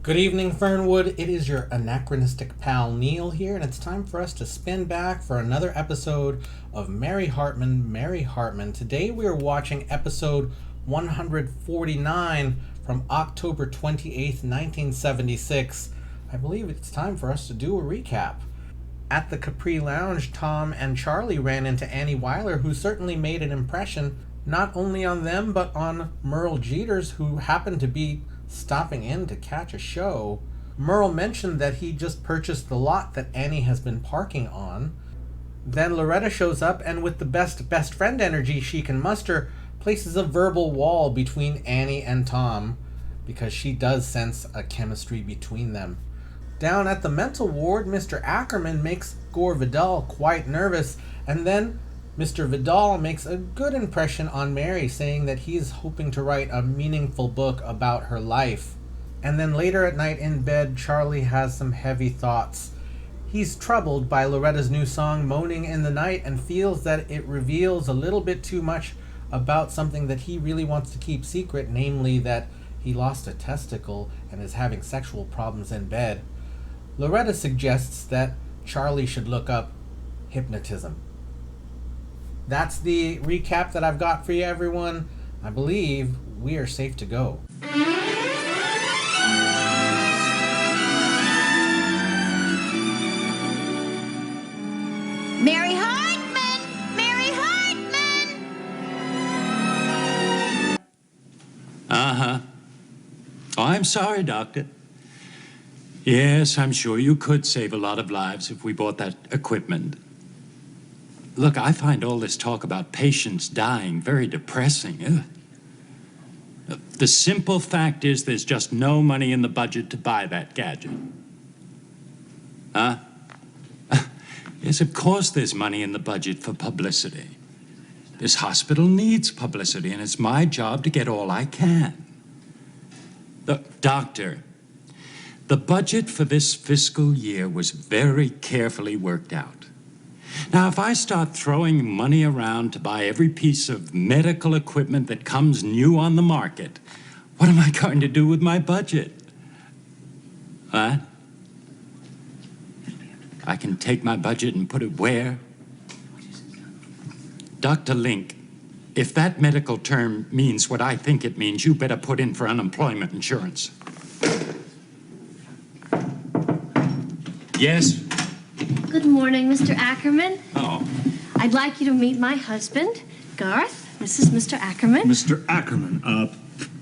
Good evening, Fernwood. It is your anachronistic pal Neil here, and it's time for us to spin back for another episode of Mary Hartman, Mary Hartman. Today we are watching episode 149 from October 28th, 1976. I believe it's time for us to do a recap. At the Capri Lounge, Tom and Charlie ran into Annie Weiler, who certainly made an impression not only on them but on Merle Jeters, who happened to be stopping in to catch a show. Merle mentioned that he just purchased the lot that Annie has been parking on. Then Loretta shows up and with the best friend energy she can muster, places a verbal wall between Annie and Tom, because she does sense a chemistry between them. Down at the mental ward, Mr. Ackerman makes Gore Vidal quite nervous, and then Mr. Vidal makes a good impression on Mary, saying that he is hoping to write a meaningful book about her life. And then later at night in bed, Charlie has some heavy thoughts. He's troubled by Loretta's new song, Moaning in the Night, and feels that it reveals a little bit too much about something that he really wants to keep secret, namely that he lost a testicle and is having sexual problems in bed. Loretta suggests that Charlie should look up hypnotism. That's the recap that I've got for you, everyone. I believe we are safe to go. Mary Hartman! Mary Hartman! Uh-huh. Oh, I'm sorry, Doctor. Yes, I'm sure you could save a lot of lives if we bought that equipment. Look, I find all this talk about patients dying very depressing. Ugh. The simple fact is there's just no money in the budget to buy that gadget. Huh? Yes, of course there's money in the budget for publicity. This hospital needs publicity, and it's my job to get all I can. Look, Doctor, the budget for this fiscal year was very carefully worked out. Now, if I start throwing money around to buy every piece of medical equipment that comes new on the market, what am I going to do with my budget? What? I can take my budget and put it where? Dr. Link, if that medical term means what I think it means, you better put in for unemployment insurance. Yes? Good morning, Mr. Ackerman. Oh. I'd like you to meet my husband, Garth. This is Mr. Ackerman. Mr. Ackerman, a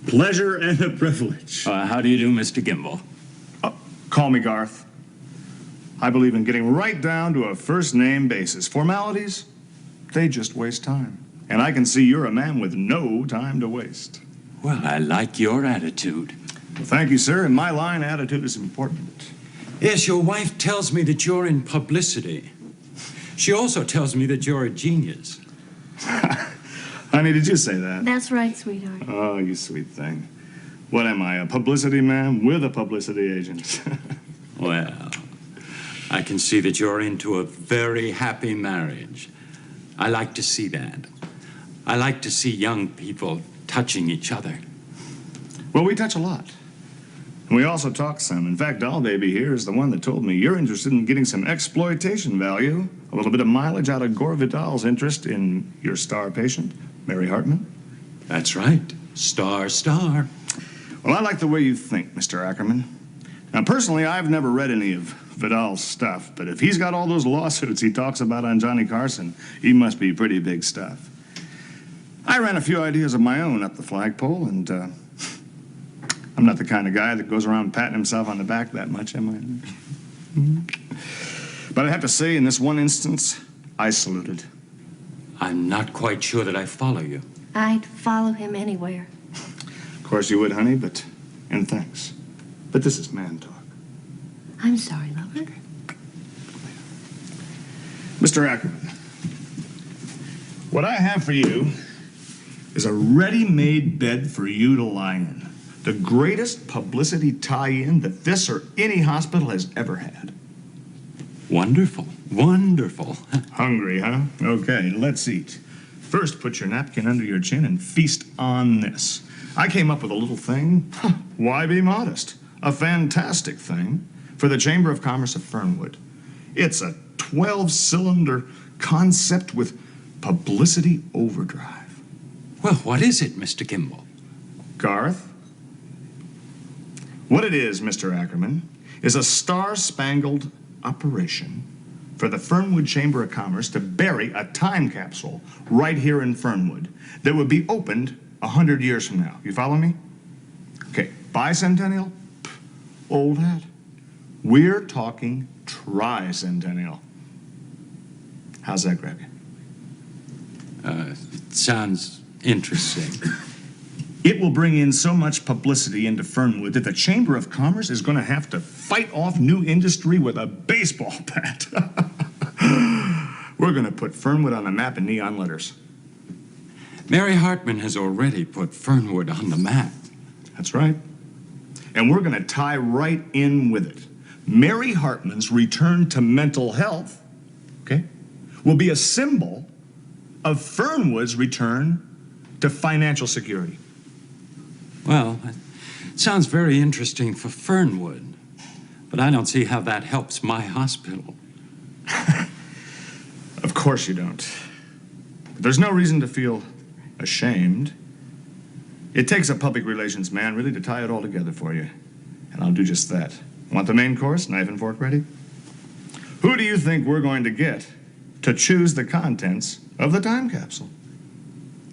pleasure and a privilege. How do you do, Mr. Gimbel? Call me Garth. I believe in getting right down to a first-name basis. Formalities, they just waste time. And I can see you're a man with no time to waste. Well, I like your attitude. Well, thank you, sir. In my line, attitude is important. Yes, your wife tells me that you're in publicity. She also tells me that you're a genius. Honey, did you say that? That's right, sweetheart. Oh, you sweet thing. What am I, a publicity man with a publicity agent? Well, I can see that you're into a very happy marriage. I like to see that. I like to see young people touching each other. Well, we touch a lot. And we also talk some. In fact, Doll Baby here is the one that told me you're interested in getting some exploitation value, a little bit of mileage out of Gore Vidal's interest in your star patient, Mary Hartman. That's right. Star. Well, I like the way you think, Mr. Ackerman. Now, personally, I've never read any of Vidal's stuff, but if he's got all those lawsuits he talks about on Johnny Carson, he must be pretty big stuff. I ran a few ideas of my own up the flagpole, and I'm not the kind of guy that goes around patting himself on the back that much, am I? But I have to say, in this one instance, I saluted. I'm not quite sure that I follow you. I'd follow him anywhere. Of course you would, honey, and thanks. But this is man talk. I'm sorry, lover. Okay. Mr. Ackerman, what I have for you is a ready-made bed for you to lie in. The greatest publicity tie-in that this or any hospital has ever had. Wonderful. Hungry, huh? Okay, let's eat. First, put your napkin under your chin and feast on this. I came up with a little thing. Why be modest? a fantastic thing for the Chamber of Commerce of Fernwood. It's a 12-cylinder concept with publicity overdrive. Well, what is it, Mr. Kimball? Garth? What it is, Mr. Ackerman, is a star-spangled operation for the Fernwood Chamber of Commerce to bury a time capsule right here in Fernwood that would be opened 100 years from now. You follow me? Okay, bicentennial? Pff, old hat. We're talking tricentennial. How's that grab you? It sounds interesting. It will bring in so much publicity into Fernwood that the Chamber of Commerce is going to have to fight off new industry with a baseball bat. We're going to put Fernwood on the map in neon letters. Mary Hartman has already put Fernwood on the map. That's right. And we're going to tie right in with it. Mary Hartman's return to mental health, okay, will be a symbol of Fernwood's return to financial security. Well, it sounds very interesting for Fernwood, but I don't see how that helps my hospital. Of course you don't. But there's no reason to feel ashamed. It takes a public relations man really to tie it all together for you. And I'll do just that. Want the main course, knife and fork ready? Who do you think we're going to get to choose the contents of the time capsule?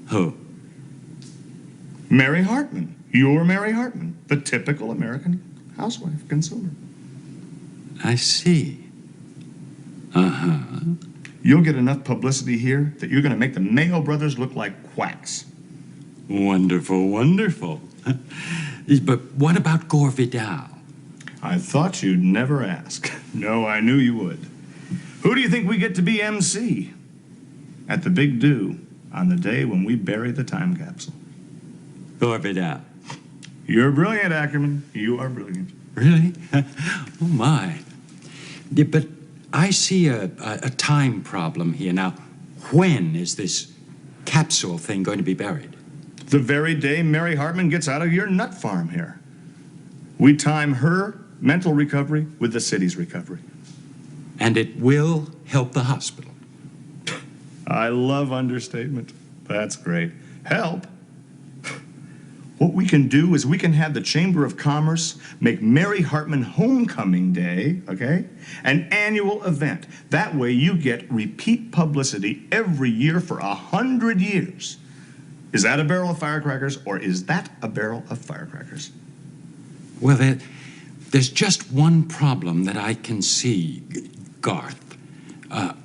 Who? Mary Hartman. Your Mary Hartman. The typical American housewife, consumer. I see. Uh-huh. You'll get enough publicity here that you're going to make the Mayo brothers look like quacks. Wonderful, wonderful. But what about Gore Vidal? I thought you'd never ask. No, I knew you would. Who do you think we get to be MC at the big do on the day when we bury the time capsule? Gore Vidal. You're brilliant, Ackerman. You are brilliant. Really? Oh, my. Yeah, but I see a time problem here. Now, when is this capsule thing going to be buried? The very day Mary Hartman gets out of your nut farm here. We time her mental recovery with the city's recovery. And it will help the hospital. I love understatement. That's great. Help? What we can do is we can have the Chamber of Commerce make Mary Hartman Homecoming Day, okay, an annual event. That way you get repeat publicity every year for 100 years. Is that a barrel of firecrackers, or is that a barrel of firecrackers? Well, there's just one problem that I can see, Garth.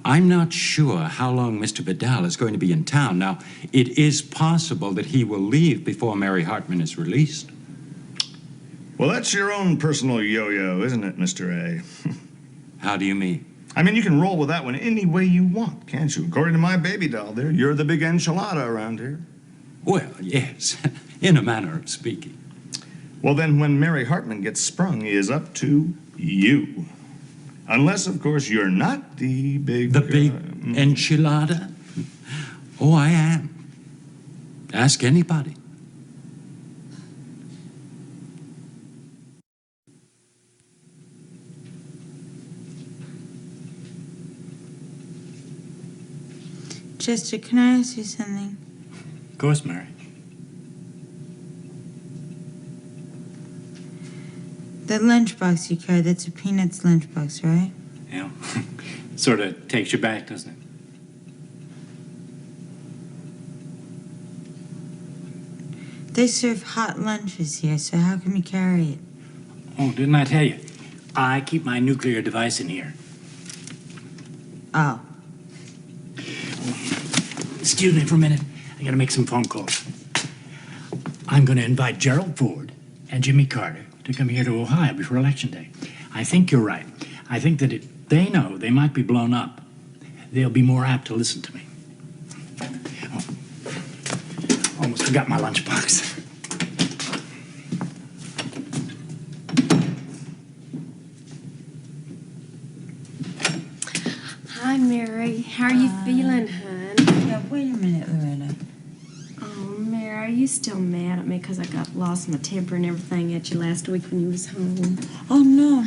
I'm not sure how long Mr. Vidal is going to be in town. Now, it is possible that he will leave before Mary Hartman is released. Well, that's your own personal yo-yo, isn't it, Mr. A? How do you mean? I mean, you can roll with that one any way you want, can't you? According to my baby doll there, you're the big enchilada around here. Well, yes, in a manner of speaking. Well, then when Mary Hartman gets sprung is up to you. Unless, of course, you're not the big... The big enchilada? Oh, I am. Ask anybody. Chester, can I ask you something? Of course, Mary. That lunchbox you carried, that's a Peanuts lunchbox, right? Yeah. Sort of takes you back, doesn't it? They serve hot lunches here, so how can we carry it? Oh, didn't I tell you? I keep my nuclear device in here. Oh. Excuse me for a minute. I gotta make some phone calls. I'm gonna invite Gerald Ford and Jimmy Carter to come here to Ohio before Election Day. I think you're right. I think that if they know they might be blown up, they'll be more apt to listen to me. Oh, almost forgot my lunchbox. Hi, Mary. How are you feeling, hon? Yeah, wait a minute, Loretta. Oh, Mary, are you still mad at me because I got lost my temper and everything at you last week when you was home? Oh, no.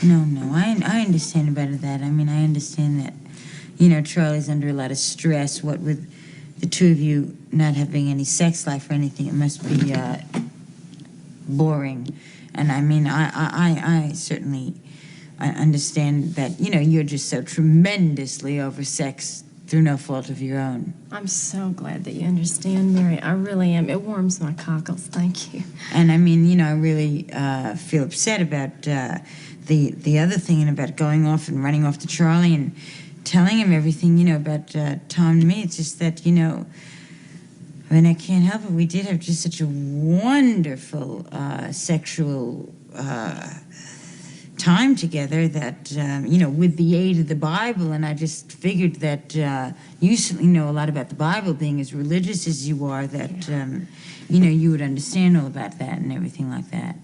No, I understand about that. I mean, I understand that, Charlie's under a lot of stress. What with the two of you not having any sex life or anything, it must be boring. And I mean, I certainly understand that, you're just so tremendously oversexed through no fault of your own. I'm so glad that you understand, Mary. I really am. It warms my cockles. Thank you. And I mean, I really feel upset about the other thing, and about going off and running off to Charlie and telling him everything, about Tom and me. It's just that, I mean, I can't help it. We did have just such a wonderful sexual time together that, with the aid of the Bible, and I just figured that you certainly know a lot about the Bible, being as religious as you are, that, you would understand all about that and everything like that.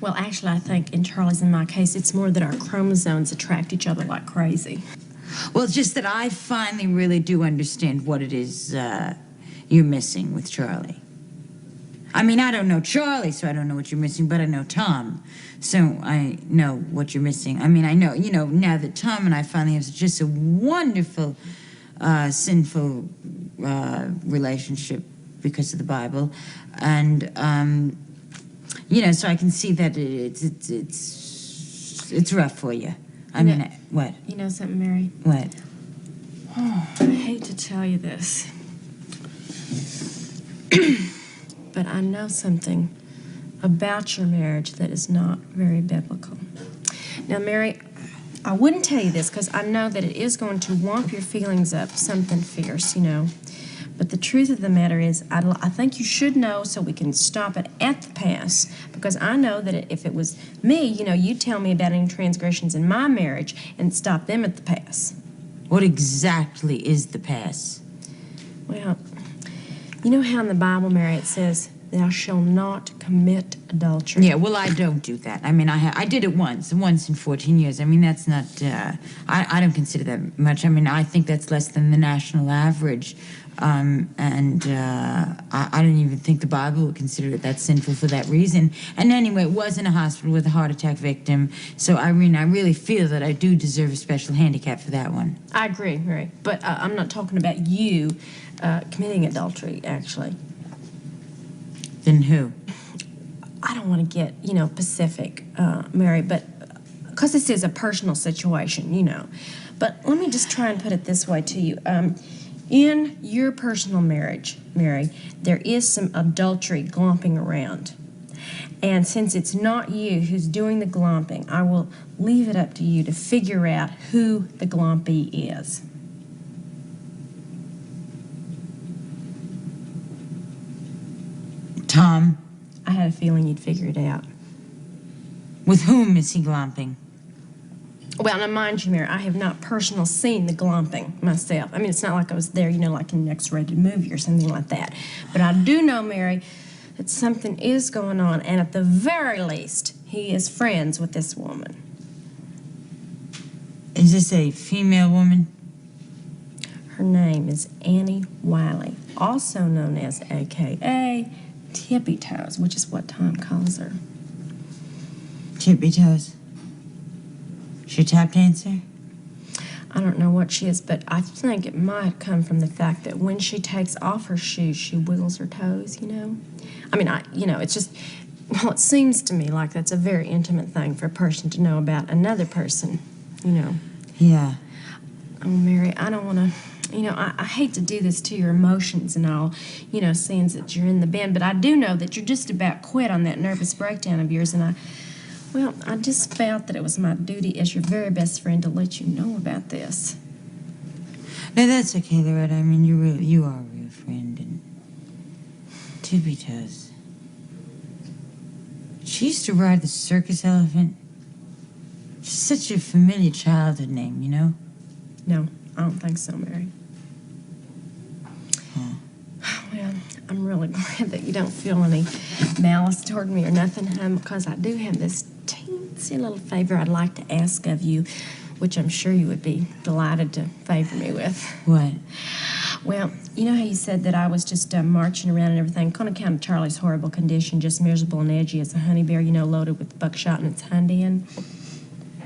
Well, actually, I think in Charlie's and my case, it's more that our chromosomes attract each other like crazy. Well, it's just that I finally really do understand what it is you're missing with Charlie. I mean, I don't know Charlie, so I don't know what you're missing, but I know Tom, so I know what you're missing. I mean, I know, now that Tom and I finally have just a wonderful, sinful relationship because of the Bible, and, so I can see that it's rough for you. I mean, what? You know something, Mary? What? Oh, I hate to tell you this. But I know something about your marriage that is not very biblical. Now, Mary, I wouldn't tell you this because I know that it is going to womp your feelings up something fierce, But the truth of the matter is, I think you should know so we can stop it at the pass. Because I know that if it was me, you'd tell me about any transgressions in my marriage and stop them at the pass. What exactly is the pass? Well, you know how in the Bible, Mary, it says, "Thou shalt not commit adultery." Yeah, well, I don't do that. I mean, I did it once in 14 years. I mean, that's not, I don't consider that much. I mean, I think that's less than the national average. I don't even think the Bible would consider it that sinful for that reason. And anyway, it was in a hospital with a heart attack victim. So, I really feel that I do deserve a special handicap for that one. I agree, Mary. But I'm not talking about you committing adultery, actually. Then who? I don't want to get, specific, Mary, but because this is a personal situation, But let me just try and put it this way to you. In your personal marriage, Mary, there is some adultery glomping around. And since it's not you who's doing the glomping, I will leave it up to you to figure out who the glompy is. Tom. I had a feeling you'd figure it out. With whom is he glomping? Well, now mind you, Mary, I have not personally seen the glomping myself. I mean, it's not like I was there, like in an X-rated movie or something like that. But I do know, Mary, that something is going on, and at the very least, he is friends with this woman. Is this a female woman? Her name is Annie Wiley, also known as A.K.A. Tippy Toes, which is what Tom calls her. Tippy Toes? She a tap dancer? I don't know what she is, but I think it might come from the fact that when she takes off her shoes, she wiggles her toes, I mean, it's just, well, it seems to me like that's a very intimate thing for a person to know about another person, Yeah. Oh, Mary, I don't want to, I hate to do this to your emotions and all, seeing that you're in the band, but I do know that you're just about quit on that nervous breakdown of yours, and I just felt that it was my duty as your very best friend to let you know about this. No, that's okay, Loretta. I mean, you are a real friend, and Tippy Toes. She used to ride the circus elephant. She's such a familiar childhood name, No, I don't think so, Mary. Oh. Well, I'm really glad that you don't feel any malice toward me or nothing, because I do have this teensy little favor I'd like to ask of you, which I'm sure you would be delighted to favor me with. What? Well, you know how you said that I was just marching around and everything, on account of Charlie's horrible condition, just miserable and edgy as a honey bear, loaded with buckshot in its hind end?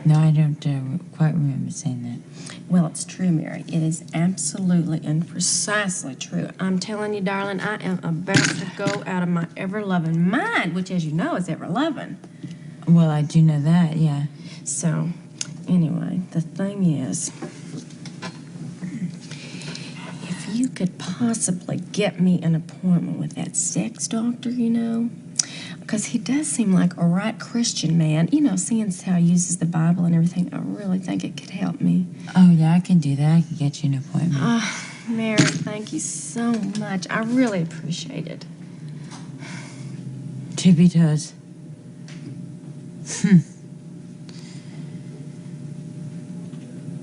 No, I don't quite remember saying that. Well, it's true, Mary. It is absolutely and precisely true. I'm telling you, darling, I am about to go out of my ever-loving mind, which, as you know, is ever-loving. Well, I do know that, yeah. So, anyway, the thing is, if you could possibly get me an appointment with that sex doctor, because he does seem like a right Christian man, seeing as how he uses the Bible and everything, I really think it could help me. Oh, yeah, I can do that. I can get you an appointment. Mary, thank you so much. I really appreciate it. Tippy toes.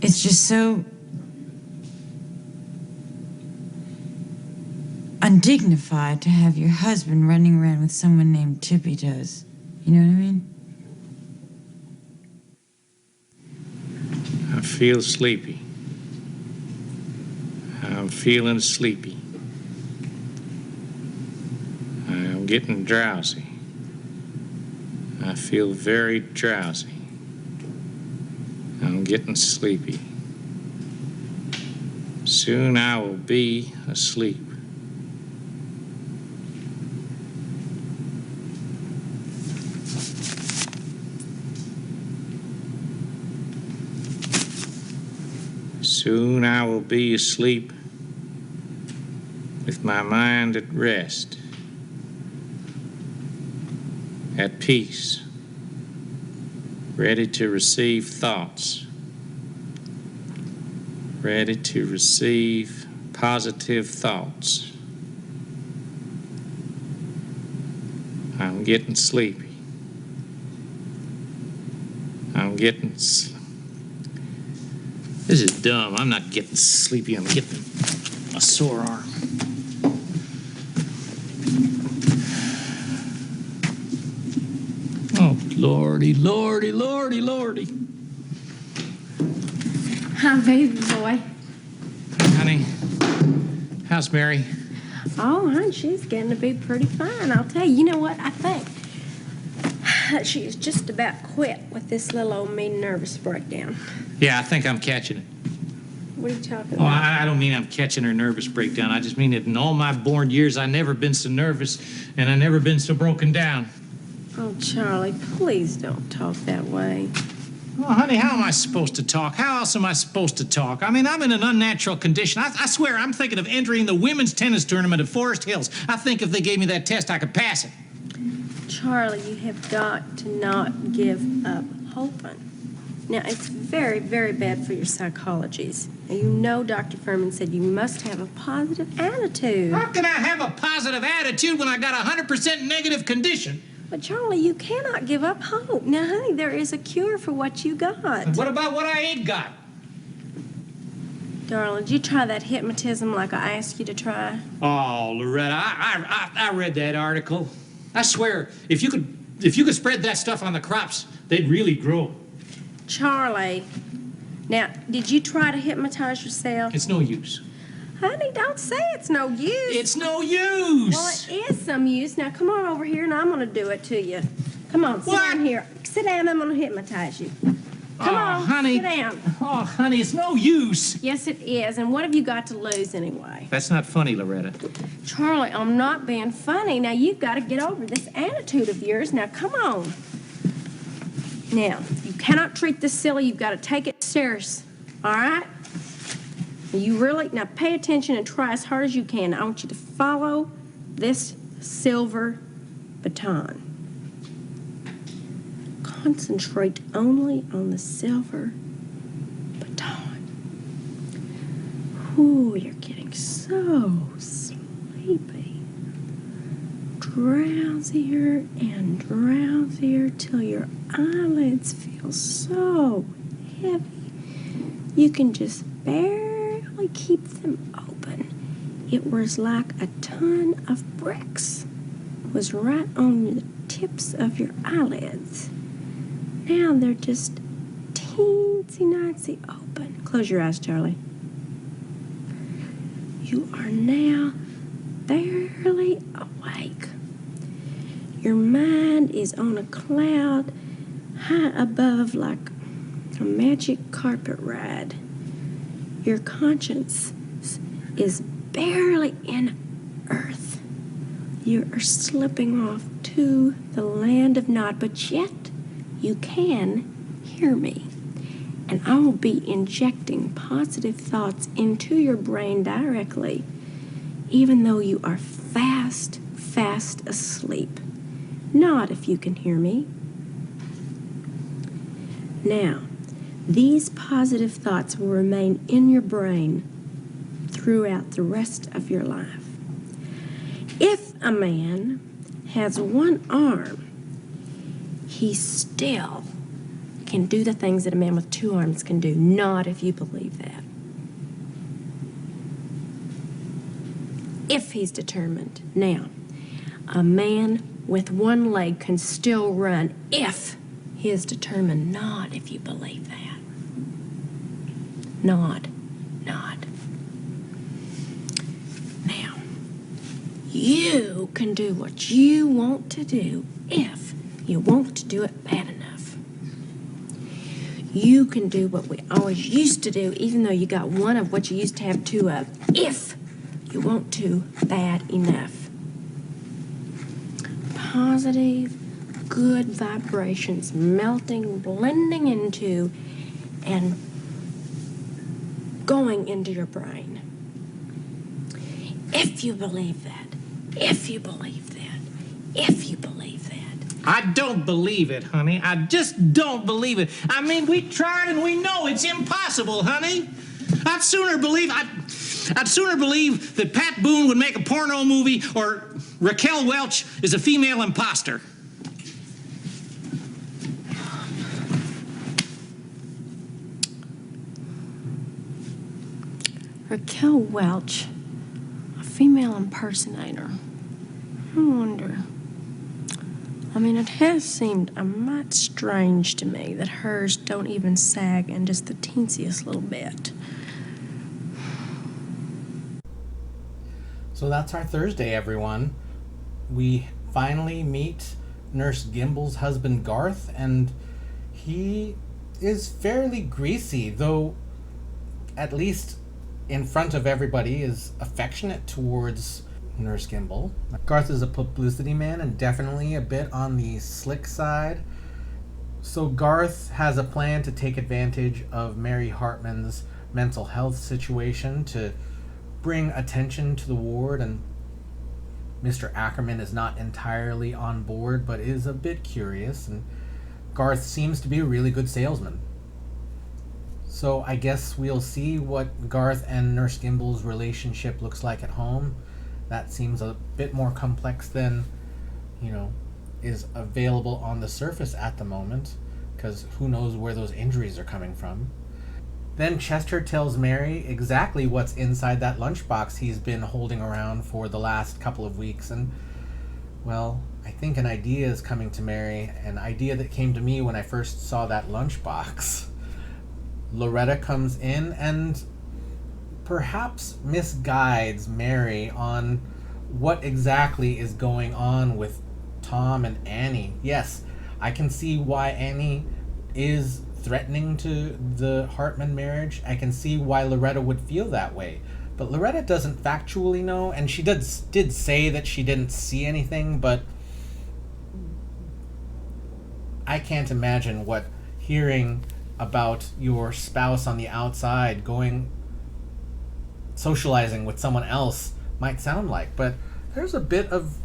It's just so undignified to have your husband running around with someone named Tippy Toes. You know what I mean? I feel sleepy. I'm feeling sleepy. I'm getting drowsy. I feel very drowsy. I'm getting sleepy. Soon I will be asleep. Soon I will be asleep with my mind at rest, at peace, ready to receive thoughts, ready to receive positive thoughts. I'm getting sleepy. I'm getting sleepy. This is dumb. I'm not getting sleepy. I'm getting a sore arm. Oh, lordy, lordy, lordy, lordy. Hi, baby boy. Honey, how's Mary? Oh, honey, she's getting to be pretty fine. I'll tell you. You know what? I think she's just about quit with this little old me nervous breakdown. Yeah, I think I'm catching it. What are you talking Oh, about? I don't mean I'm catching her nervous breakdown. I just mean that in all my born years, I never been so nervous and I never been so broken down. Oh, Charlie, please don't talk that way. Oh, honey, how am I supposed to talk? How else am I supposed to talk? I mean, I'm in an unnatural condition. I swear I'm thinking of entering the women's tennis tournament at Forest Hills. I think if they gave me that test, I could pass it. Charlie, you have got to not give up hoping. Now, it's very, very bad for your psychologies. And Dr. Furman said you must have a positive attitude. How can I have a positive attitude when I got a 100% negative condition? But, Charlie, you cannot give up hope. Now, honey, there is a cure for what you got. What about what I ain't got? Darling, did you try that hypnotism like I asked you to try? Oh, Loretta, I read that article. I swear, if you could spread that stuff on the crops, they'd really grow. Charlie, now, did you try to hypnotize yourself? It's no use. Honey, don't say it's no use. It's no use. Well, it is some use. Now, come on over here, and I'm going to do it to you. Come on, sit down here. Sit down, I'm going to hypnotize you. Come on, honey. sit down. Oh, honey, it's no use. Yes, it is. And what have you got to lose anyway? That's not funny, Loretta. Charlie, I'm not being funny. Now, you've got to get over this attitude of yours. Now, come on. Now, you cannot treat this silly. You've got to take it serious. All right? Now pay attention and try as hard as you can. I want you to follow this silver baton. Concentrate only on the silver baton. Ooh, you're getting so sleepy. Drowsier and drowsier till your eyelids feel so heavy you can just barely keep them open. It was like a ton of bricks was right on the tips of your eyelids. Now they're just teensy-nicey open. Close your eyes, Charlie. You are now barely awake. Your mind is on a cloud high above like a magic carpet ride. Your conscience is barely in earth. You are slipping off to the land of nod, but yet you can hear me. And I will be injecting positive thoughts into your brain directly, even though you are fast asleep. Nod if you can hear me. Now, these positive thoughts will remain in your brain throughout the rest of your life. If a man has one arm, he still can do the things that a man with two arms can do. Not if you believe that. If he's determined. Now, a man with one leg can still run if he is determined. Not if you believe that. Nod. Now, you can do what you want to do if you want to do it bad enough. You can do what we always used to do, even though you got one of what you used to have two of, if you want to bad enough. Positive, good vibrations melting, blending into, and going into your brain. If you believe that, if you believe that, if you believe that. I don't believe it, honey. I just don't believe it. I mean, we tried and we know it's impossible, honey. I'd sooner believe that Pat Boone would make a porno movie or Raquel Welch is a female imposter. Raquel Welch, a female impersonator. I wonder. I mean, it has seemed a mite strange to me that hers don't even sag in just the teensiest little bit. So that's our Thursday, everyone. We finally meet Nurse Gimbel's husband, Garth, and he is fairly greasy, though at least in front of everybody is affectionate towards Nurse Gimbel. Garth is a publicity man and definitely a bit on the slick side. So Garth has a plan to take advantage of Mary Hartman's mental health situation to bring attention to the ward, and Mr. Ackerman is not entirely on board but is a bit curious, and Garth seems to be a really good salesman. So I guess we'll see what Garth and Nurse Gimbel's relationship looks like at home. That seems a bit more complex than, is available on the surface at the moment, because who knows where those injuries are coming from. Then Chester tells Mary exactly what's inside that lunchbox he's been holding around for the last couple of weeks, and, well, I think an idea is coming to Mary, an idea that came to me when I first saw that lunchbox. Loretta comes in and perhaps misguides Mary on what exactly is going on with Tom and Annie. Yes, I can see why Annie is threatening to the Hartman marriage. I can see why Loretta would feel that way. But Loretta doesn't factually know, and she did say that she didn't see anything, but I can't imagine what hearing about your spouse on the outside socializing with someone else might sound like. But there's a bit of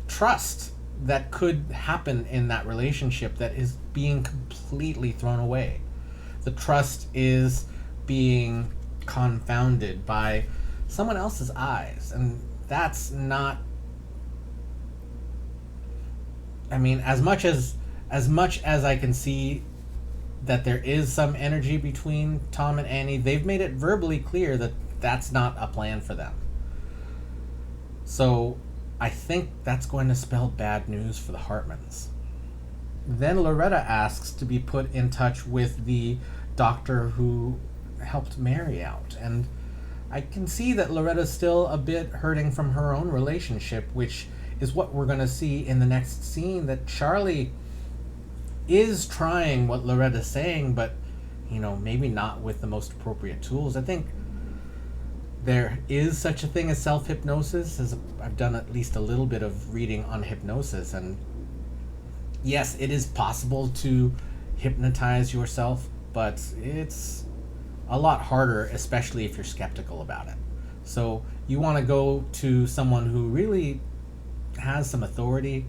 trust that could happen in that relationship that is being completely thrown away. The trust is being confounded by someone else's eyes, and that's not, I mean, as much as I can see that there is some energy between Tom and Annie, they've made it verbally clear that that's not a plan for them. So I think that's going to spell bad news for the Hartmans. Then Loretta asks to be put in touch with the doctor who helped Mary out. And, I can see that Loretta's still a bit hurting from her own relationship, which is what we're going to see in the next scene, that Charlie is trying what Loretta's saying, but, maybe not with the most appropriate tools. I think there is such a thing as self-hypnosis, as I've done at least a little bit of reading on hypnosis, and yes, it is possible to hypnotize yourself, but it's a lot harder, especially if you're skeptical about it. So you want to go to someone who really has some authority,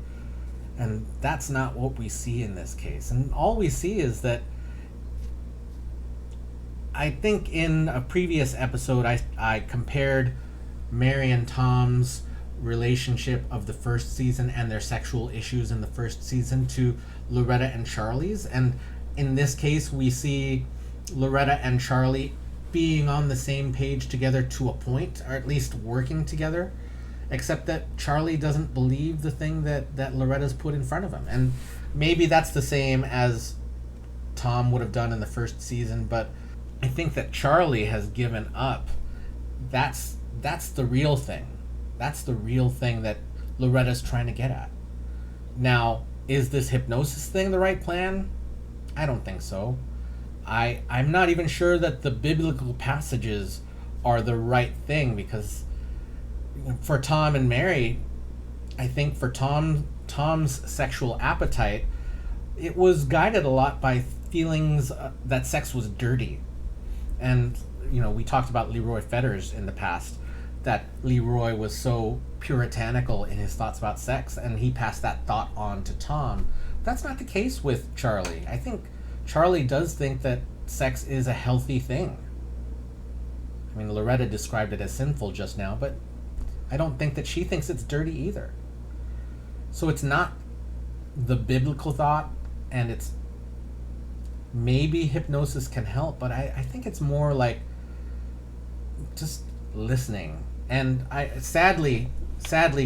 and that's not what we see in this case. And all we see is that, I think in a previous episode I compared Mary and Tom's relationship of the first season and their sexual issues in the first season to Loretta and Charlie's, and in this case we see Loretta and Charlie being on the same page together to a point, or at least working together, except that Charlie doesn't believe the thing that Loretta's put in front of him. And maybe that's the same as Tom would have done in the first season, but I think that Charlie has given up. That's the real thing. That's the real thing that Loretta's trying to get at. Now, is this hypnosis thing the right plan? I don't think so. I'm not even sure that the biblical passages are the right thing, because for Tom and Mary, I think for Tom's sexual appetite, it was guided a lot by feelings that sex was dirty. And, we talked about Leroy Fetters in the past, that Leroy was so puritanical in his thoughts about sex, and he passed that thought on to Tom. That's not the case with Charlie. I think Charlie does think that sex is a healthy thing. I mean, Loretta described it as sinful just now, but I don't think that she thinks it's dirty either. So it's not the biblical thought, and it's maybe hypnosis can help, but I think it's more like just listening. And sadly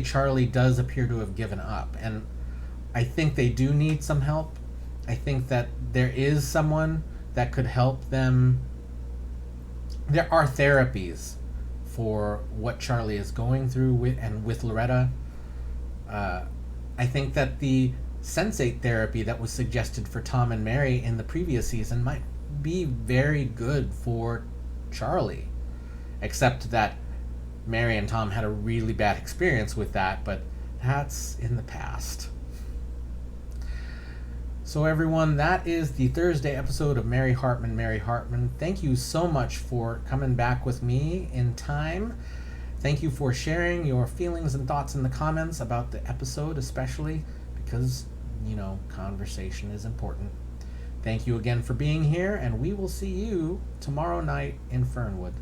Charlie does appear to have given up, and I think they do need some help. I think that there is someone that could help them. There are therapies for what Charlie is going through with Loretta. I think that the sensate therapy that was suggested for Tom and Mary in the previous season might be very good for Charlie, except that Mary and Tom had a really bad experience with that, but that's in the past. So everyone, that is the Thursday episode of Mary Hartman, Mary Hartman. Thank you so much for coming back with me in time. Thank you for sharing your feelings and thoughts in the comments about the episode, especially because, conversation is important. Thank you again for being here, and we will see you tomorrow night in Fernwood.